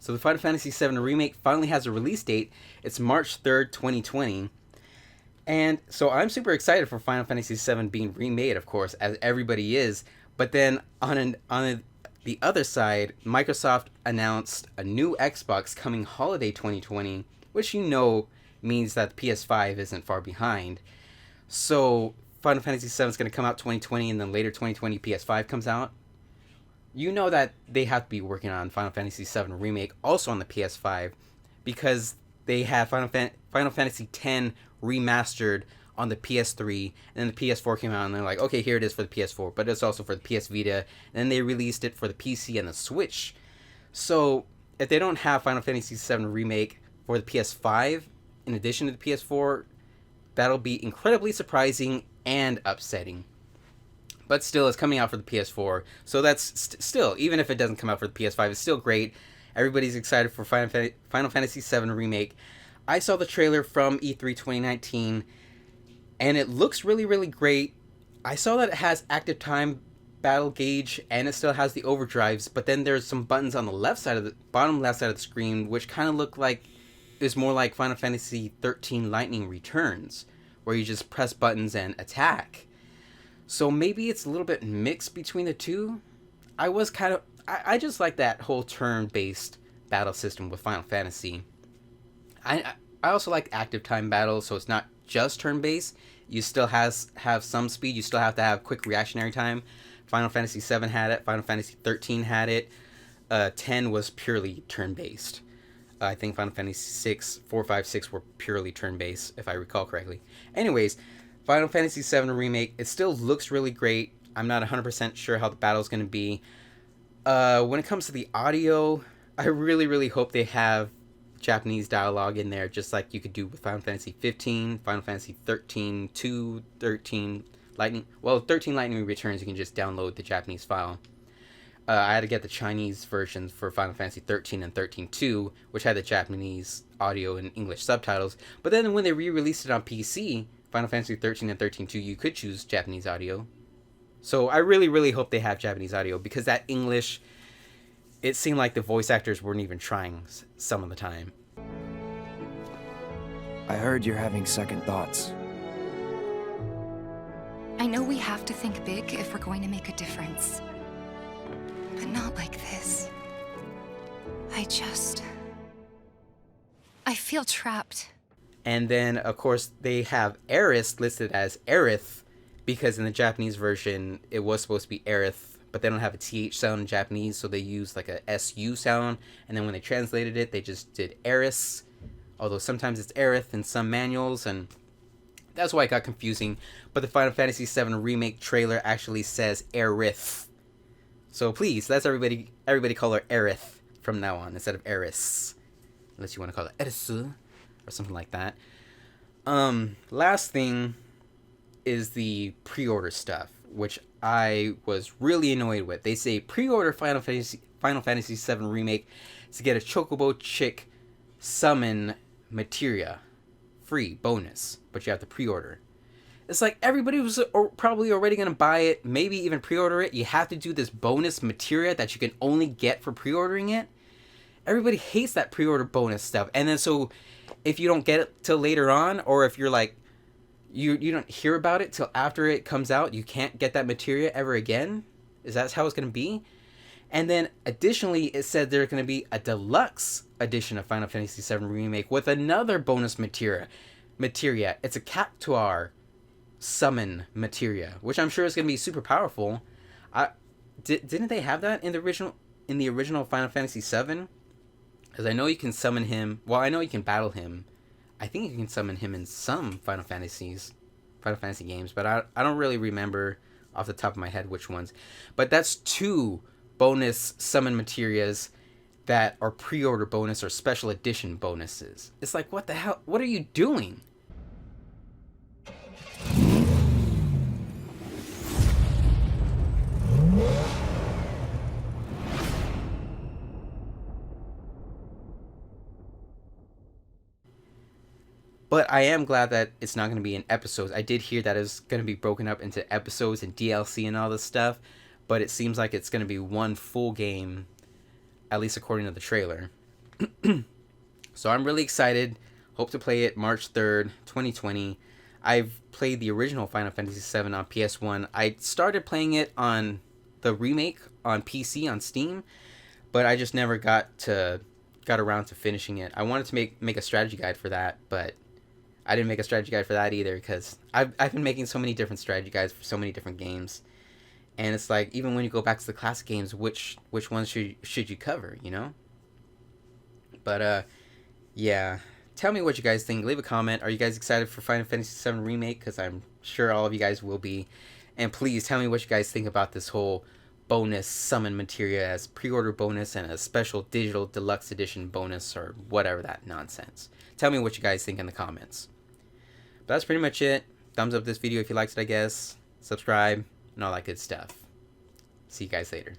So the Final Fantasy VII Remake finally has a release date. It's March 3rd, 2020. And so I'm super excited for Final Fantasy VII being remade, of course, as everybody is. But then the other side, Microsoft announced a new Xbox coming holiday 2020, which means that the PS5 isn't far behind. So Final Fantasy VII is going to come out 2020, and then later 2020 PS5 comes out. You know that they have to be working on Final Fantasy VII Remake also on the PS5 because they have Final Fantasy X remastered on the PS3, and then the PS4 came out, and they're like, okay, here it is for the PS4, but it's also for the PS Vita, and then they released it for the PC and the Switch. So if they don't have Final Fantasy VII Remake for the PS5 in addition to the PS4, that'll be incredibly surprising and upsetting. But still, it's coming out for the PS4, so that's still, even if it doesn't come out for the PS5, it's still great. Everybody's excited for Final Fantasy VII Remake. I saw the trailer from E3 2019, and it looks really, really great. I saw that it has active time battle gauge, and it still has the overdrives, but then there's some buttons on the bottom left side of the screen, which kind of look like is more like Final Fantasy XIII Lightning Returns, where you just press buttons and attack. So maybe it's a little bit mixed between the two. I just like that whole turn-based battle system with Final Fantasy. I also like active time battles, so it's not just turn-based. You still have some speed. You still have to have quick reactionary time. Final Fantasy VII had it. Final Fantasy XIII had it. 10 was purely turn-based. I think Final Fantasy VI, 4, 5, 6 were purely turn-based, if I recall correctly. Anyways, Final Fantasy VII Remake, it still looks really great. I'm not 100% sure how the battle's going to be. When it comes to the audio, I really, really hope they have Japanese dialogue in there, just like you could do with Final Fantasy 15, Final Fantasy 13, 2, 13 Lightning. Well, 13 Lightning Returns, you can just download the Japanese file. I had to get the Chinese versions for Final Fantasy 13 and 13-2, which had the Japanese audio and English subtitles. But then when they re-released it on PC, Final Fantasy 13 and 13-2, you could choose Japanese audio. So I really, really hope they have Japanese audio, because that English, it seemed like the voice actors weren't even trying some of the time. I heard you're having second thoughts. I know we have to think big if we're going to make a difference. But not like this. I feel trapped. And then, of course, they have Aerith listed as Aerith, because in the Japanese version, it was supposed to be Aerith, but they don't have a TH sound in Japanese, so they use like a SU sound, and then when they translated it, they just did Aerith, although sometimes it's Aerith in some manuals, and that's why it got confusing. But the Final Fantasy VII Remake trailer actually says Aerith. So please, let's everybody call her Aerith from now on, instead of Aerith. Unless you want to call it Aerith, or something like that. Last thing is the pre-order stuff, which I was really annoyed with. They say pre-order Final Fantasy VII Remake to get a Chocobo Chick summon materia, free bonus, but you have to pre-order. It's like everybody was probably already going to buy it, maybe even pre-order it. You have to do this bonus materia that you can only get for pre-ordering it. Everybody hates that pre-order bonus stuff. And then so if you don't get it till later on, or if you're like, you don't hear about it till after it comes out, you can't get that materia ever again. Is that how it's going to be? And then additionally, it said there's going to be a deluxe edition of Final Fantasy VII Remake with another bonus materia. It's a Cactuar summon materia, which I'm sure is going to be super powerful. Didn't they have that in the original Final Fantasy VII? Because I know you can summon him. Well, I know you can battle him. I think you can summon him in some Final Fantasy games, but I don't really remember off the top of my head which ones. But that's 2 bonus summon materias that are pre-order bonus or special edition bonuses. It's like, what the hell? What are you doing? But I am glad that it's not going to be in episodes. I did hear that it's going to be broken up into episodes and DLC and all this stuff. But it seems like it's going to be one full game, at least according to the trailer. So I'm really excited. Hope to play it March 3rd, 2020. I've played the original Final Fantasy VII on PS1. I started playing it on the remake on PC on Steam, but I just never got around to finishing it. I wanted to make a strategy guide for that, but I didn't make a strategy guide for that either because I've been making so many different strategy guides for so many different games, and it's like even when you go back to the classic games, which ones should you cover, you know? But yeah. Tell me what you guys think. Leave a comment. Are you guys excited for Final Fantasy VII Remake? Because I'm sure all of you guys will be. And please tell me what you guys think about this whole bonus summon materia as pre-order bonus and a special digital deluxe edition bonus or whatever that nonsense. Tell me what you guys think in the comments. But that's pretty much it. Thumbs up this video if you liked it, I guess. Subscribe and all that good stuff. See you guys later.